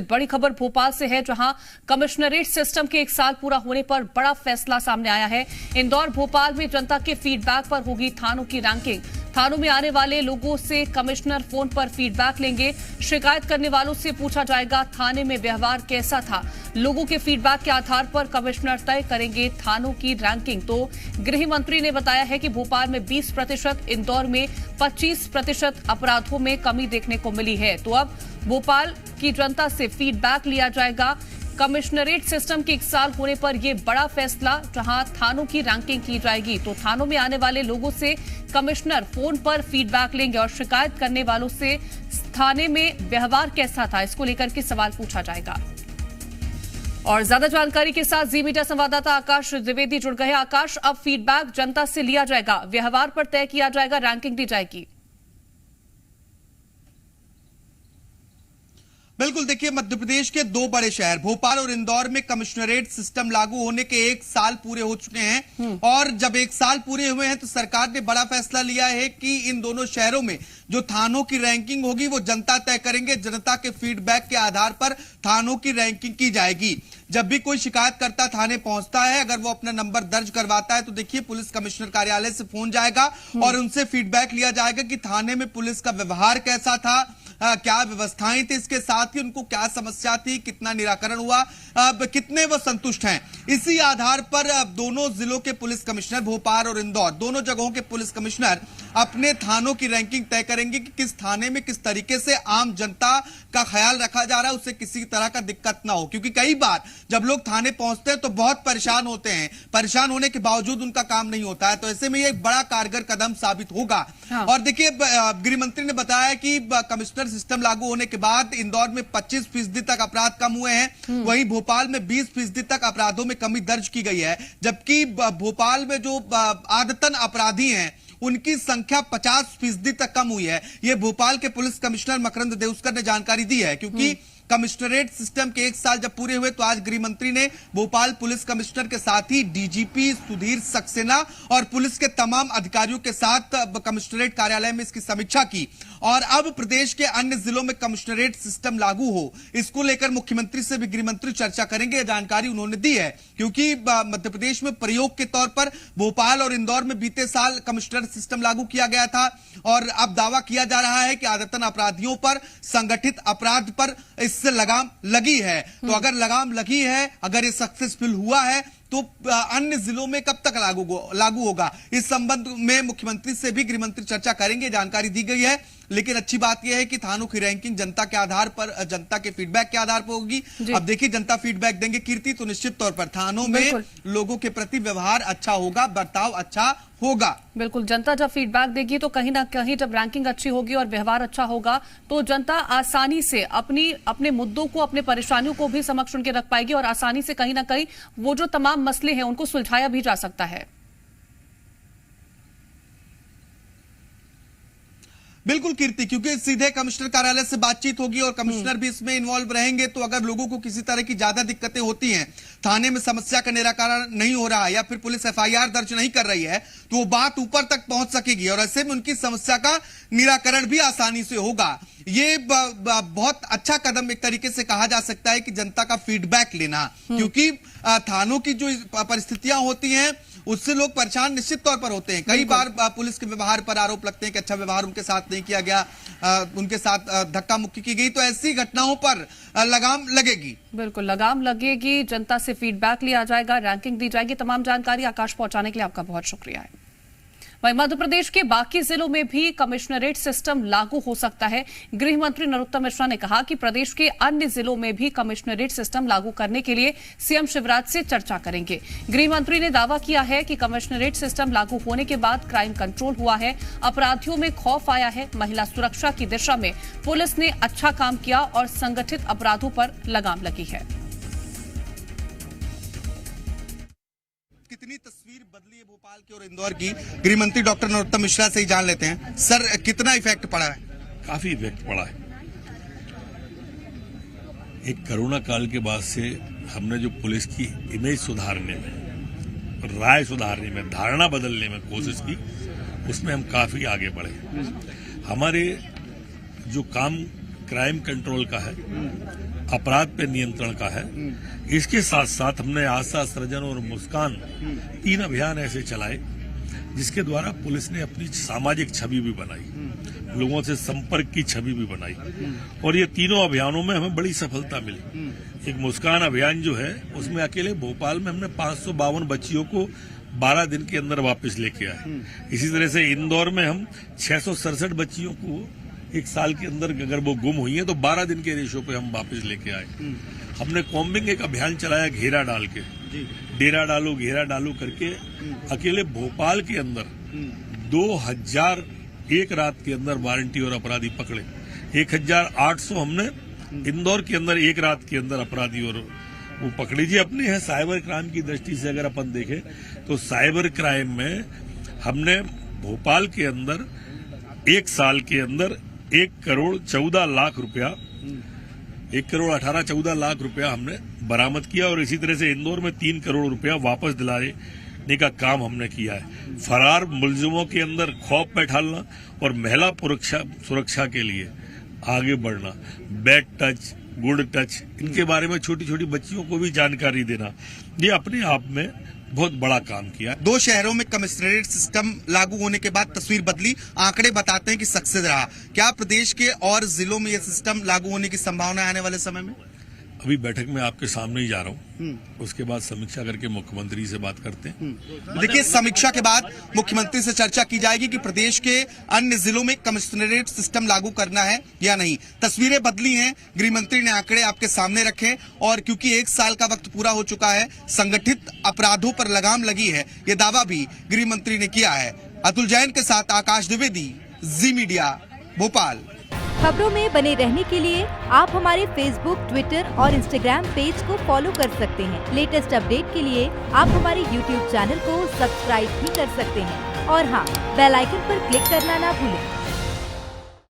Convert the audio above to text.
बड़ी खबर भोपाल से है, जहां कमिश्नरेट सिस्टम के 1 साल पूरा होने पर बड़ा फैसला सामने आया है। इंदौर भोपाल में जनता के फीडबैक पर होगी थानों की रैंकिंग। थानों में आने वाले लोगों से कमिश्नर फोन पर फीडबैक लेंगे। शिकायत करने वालों से पूछा जाएगा थाने में व्यवहार कैसा था। लोगों के फीडबैक के आधार पर कमिश्नर तय करेंगे थानों की रैंकिंग। तो गृह मंत्री ने बताया है कि भोपाल में 20%, इंदौर में 25% अपराधों में कमी देखने को मिली है। तो अब भोपाल की जनता से फीडबैक लिया जाएगा। कमिश्नरेट सिस्टम के 1 साल होने पर यह बड़ा फैसला, जहां थानों की रैंकिंग की जाएगी। तो थानों में आने वाले लोगों से कमिश्नर फोन पर फीडबैक लेंगे और शिकायत करने वालों से थाने में व्यवहार कैसा था, इसको लेकर के सवाल पूछा जाएगा। और ज्यादा जानकारी के साथ जी मीडिया संवाददाता आकाश द्विवेदी जुड़ गए। आकाश, अब फीडबैक जनता से लिया जाएगा, व्यवहार पर तय किया जाएगा, रैंकिंग दी जाएगी। बिल्कुल, देखिए मध्य प्रदेश के 2 बड़े शहर भोपाल और इंदौर में कमिश्नरेट सिस्टम लागू होने के 1 साल पूरे हो चुके हैं। और जब 1 साल पूरे हुए हैं तो सरकार ने बड़ा फैसला लिया है कि इन दोनों शहरों में जो थानों की रैंकिंग होगी वो जनता तय करेंगे। जनता के फीडबैक के आधार पर थानों की रैंकिंग की जाएगी। जब भी कोई शिकायतकर्ता थाने पहुंचता है, अगर वो अपना नंबर दर्ज करवाता है तो देखिए पुलिस कमिश्नर कार्यालय से फोन जाएगा और उनसे फीडबैक लिया जाएगा कि थाने में पुलिस का व्यवहार कैसा था, क्या व्यवस्थाएं थी, इसके साथ ही उनको क्या समस्या थी, कितना निराकरण हुआ, कितने वो संतुष्ट हैं। इसी आधार पर दोनों जिलों के पुलिस कमिश्नर भोपाल और इंदौर, दोनों जगहों के पुलिस कमिश्नर अपने थानों की रैंकिंग तय करेंगे कि किस थाने में किस तरीके से आम जनता का ख्याल रखा जा रहा है, उससे किसी तरह का दिक्कत ना हो। क्योंकि कई बार जब लोग थाने पहुंचते हैं तो बहुत परेशान होते हैं, परेशान होने के बावजूद उनका काम नहीं होता है। तो ऐसे में ये एक बड़ा कारगर कदम साबित होगा। हाँ। और देखिए गृह मंत्री ने बताया कि कमिश्नर सिस्टम लागू होने के बाद इंदौर में 25% तक अपराध कम हुए हैं, वहीं भोपाल में 20% तक अपराधों में कमी दर्ज की गई है। जबकि भोपाल में जो आदतन अपराधी हैं उनकी संख्या 50% तक कम हुई है। यह भोपाल के पुलिस कमिश्नर मकरंद देउस्कर ने जानकारी दी है। क्योंकि कमिश्नरेट सिस्टम के 1 साल जब पूरे हुए तो आज गृह मंत्री ने भोपाल पुलिस कमिश्नर के साथ ही डीजीपी सुधीर सक्सेना और पुलिस के तमाम अधिकारियों के साथ कमिश्नरेट कार्यालय में इसकी समीक्षा की। और अब प्रदेश के अन्य जिलों में कमिश्नरेट सिस्टम लागू हो, इसको लेकर मुख्यमंत्री से भी गृह मंत्री चर्चा करेंगे। यह जानकारी उन्होंने दी है। क्योंकि मध्य प्रदेश में प्रयोग के तौर पर भोपाल और इंदौर में बीते साल कमिश्नरेट सिस्टम लागू किया गया था और अब दावा किया जा रहा है कि आदतन अपराधियों पर, संगठित अपराध पर इससे लगाम लगी है। तो अगर लगाम लगी है, अगर ये सक्सेसफुल हुआ है तो अन्य जिलों में कब तक लागू होगा, इस संबंध में मुख्यमंत्री से भी गृह मंत्री चर्चा करेंगे, जानकारी दी गई है। लेकिन अच्छी बात यह है कि थानों की रैंकिंग जनता के आधार पर, जनता के फीडबैक के आधार पर होगी। अब देखिए जनता फीडबैक देंगे कीर्ति, तो निश्चित तौर पर थानों में लोगों के प्रति व्यवहार अच्छा होगा, बर्ताव अच्छा होगा। बिल्कुल, जनता जब फीडबैक देगी तो कहीं ना कहीं जब रैंकिंग अच्छी होगी और व्यवहार अच्छा होगा तो जनता आसानी से अपने मुद्दों को, अपने परेशानियों को भी समक्ष उनके रख पाएगी और आसानी से कहीं ना कहीं वो जो तमाम मसले हैं उनको सुलझाया भी जा सकता है। बिल्कुल कीर्ति, क्योंकि सीधे कमिश्नर कार्यालय से बातचीत होगी और कमिश्नर भी इसमें इन्वॉल्व रहेंगे। तो अगर लोगों को किसी तरह की ज्यादा दिक्कतें होती हैं, थाने में समस्या का निराकरण नहीं हो रहा है या फिर पुलिस एफआईआर दर्ज नहीं कर रही है, तो वो बात ऊपर तक पहुंच सकेगी और ऐसे में उनकी समस्या का निराकरण भी आसानी से होगा। ये बहुत अच्छा कदम एक तरीके से कहा जा सकता है कि जनता का फीडबैक लेना। क्योंकि थानों की जो परिस्थितियां होती हैं उससे लोग परेशान निश्चित तौर पर होते हैं। कई बार पुलिस के व्यवहार पर आरोप लगते हैं कि अच्छा व्यवहार उनके साथ नहीं किया गया, उनके साथ धक्का मुक्की की गई। तो ऐसी घटनाओं पर लगाम लगेगी। बिल्कुल लगाम लगेगी, जनता से फीडबैक लिया जाएगा, रैंकिंग दी जाएगी। तमाम जानकारी आकाश पहुंचाने के लिए आपका बहुत शुक्रिया है। वहीं मध्य प्रदेश के बाकी जिलों में भी कमिश्नरेट सिस्टम लागू हो सकता है। गृह मंत्री नरोत्तम मिश्रा ने कहा कि प्रदेश के अन्य जिलों में भी कमिश्नरेट सिस्टम लागू करने के लिए सीएम शिवराज से चर्चा करेंगे। गृह मंत्री ने दावा किया है कि कमिश्नरेट सिस्टम लागू होने के बाद क्राइम कंट्रोल हुआ है, अपराधियों में खौफ आया है, महिला सुरक्षा की दिशा में पुलिस ने अच्छा काम किया और संगठित अपराधों पर लगाम लगी है। कितनी तस्वीर बदली है भोपाल की और इंदौर की, गृह मंत्री डॉक्टर नरोत्तम मिश्रा से ही जान लेते हैं। सर, कितना इफेक्ट पड़ा है? काफी इफेक्ट पड़ा है। एक कोरोना काल के बाद से हमने जो पुलिस की इमेज सुधारने में, राय सुधारने में, धारणा बदलने में कोशिश की, उसमें हम काफी आगे बढ़े। हमारे जो काम क्राइम कंट्रोल का है अपराध पे नियंत्रण का है। इसके साथ साथ हमने आशा, सृजन और मुस्कान 3 अभियान ऐसे चलाए जिसके द्वारा पुलिस ने अपनी सामाजिक छवि भी बनाई, लोगों से संपर्क की छवि भी बनाई और ये तीनों अभियानों में हमें बड़ी सफलता मिली। एक मुस्कान अभियान जो है उसमें अकेले भोपाल में हमने 552 बच्चियों को 12 दिन के अंदर वापस लेके आए। इसी तरह से इंदौर में हम 667 बच्चियों को 1 साल के अंदर अगर वो गुम हुई है तो 12 दिन के रेशो पे हम वापस लेके आए। हमने कॉम्बिंग एक अभियान चलाया घेरा डाल के, डेरा डालो घेरा डालो करके अकेले भोपाल के अंदर 2001 रात के अंदर वारंटी और अपराधी पकड़े। 1800 हमने इंदौर के अंदर 1 रात के अंदर अपराधी और वो पकड़ी जी अपने हैं। साइबर क्राइम की दृष्टि से अगर अपन देखें तो साइबर क्राइम में हमने भोपाल के अंदर 1 साल के अंदर 1 करोड़ 14 लाख रुपया 1 करोड़ 18-14 लाख रुपया हमने बरामद किया और इसी तरह से इंदौर में 3 करोड़ रुपया वापस दिलाने का काम हमने किया है। फरार मुलजिमों के अंदर खौफ बैठालना और महिला सुरक्षा के लिए आगे बढ़ना, बैड टच, गुड टच, इनके बारे में छोटी छोटी बच्चियों को भी जानकारी देना, ये अपने आप में बहुत बड़ा काम किया। 2 शहरों में कमिश्नरेट सिस्टम लागू होने के बाद तस्वीर बदली, आंकड़े बताते हैं कि सक्सेस रहा। क्या प्रदेश के और जिलों में यह सिस्टम लागू होने की संभावना है आने वाले समय में? अभी बैठक में आपके सामने ही जा रहा हूँ, उसके बाद समीक्षा करके मुख्यमंत्री से बात करते हैं। देखिए, समीक्षा के बाद मुख्यमंत्री से चर्चा की जाएगी कि प्रदेश के अन्य जिलों में कमिश्नरेट सिस्टम लागू करना है या नहीं। तस्वीरें बदली हैं, गृह मंत्री ने आंकड़े आपके सामने रखे और क्योंकि 1 साल का वक्त पूरा हो चुका है, संगठित अपराधों पर लगाम लगी है, ये दावा भी गृह मंत्री ने किया है। अतुल जैन के साथ आकाश द्विवेदी, जी मीडिया, भोपाल। खबरों में बने रहने के लिए आप हमारे फेसबुक, ट्विटर और इंस्टाग्राम पेज को फॉलो कर सकते हैं। लेटेस्ट अपडेट के लिए आप हमारे यूट्यूब चैनल को सब्सक्राइब भी कर सकते हैं और हाँ, बेल आइकन पर क्लिक करना ना भूलें।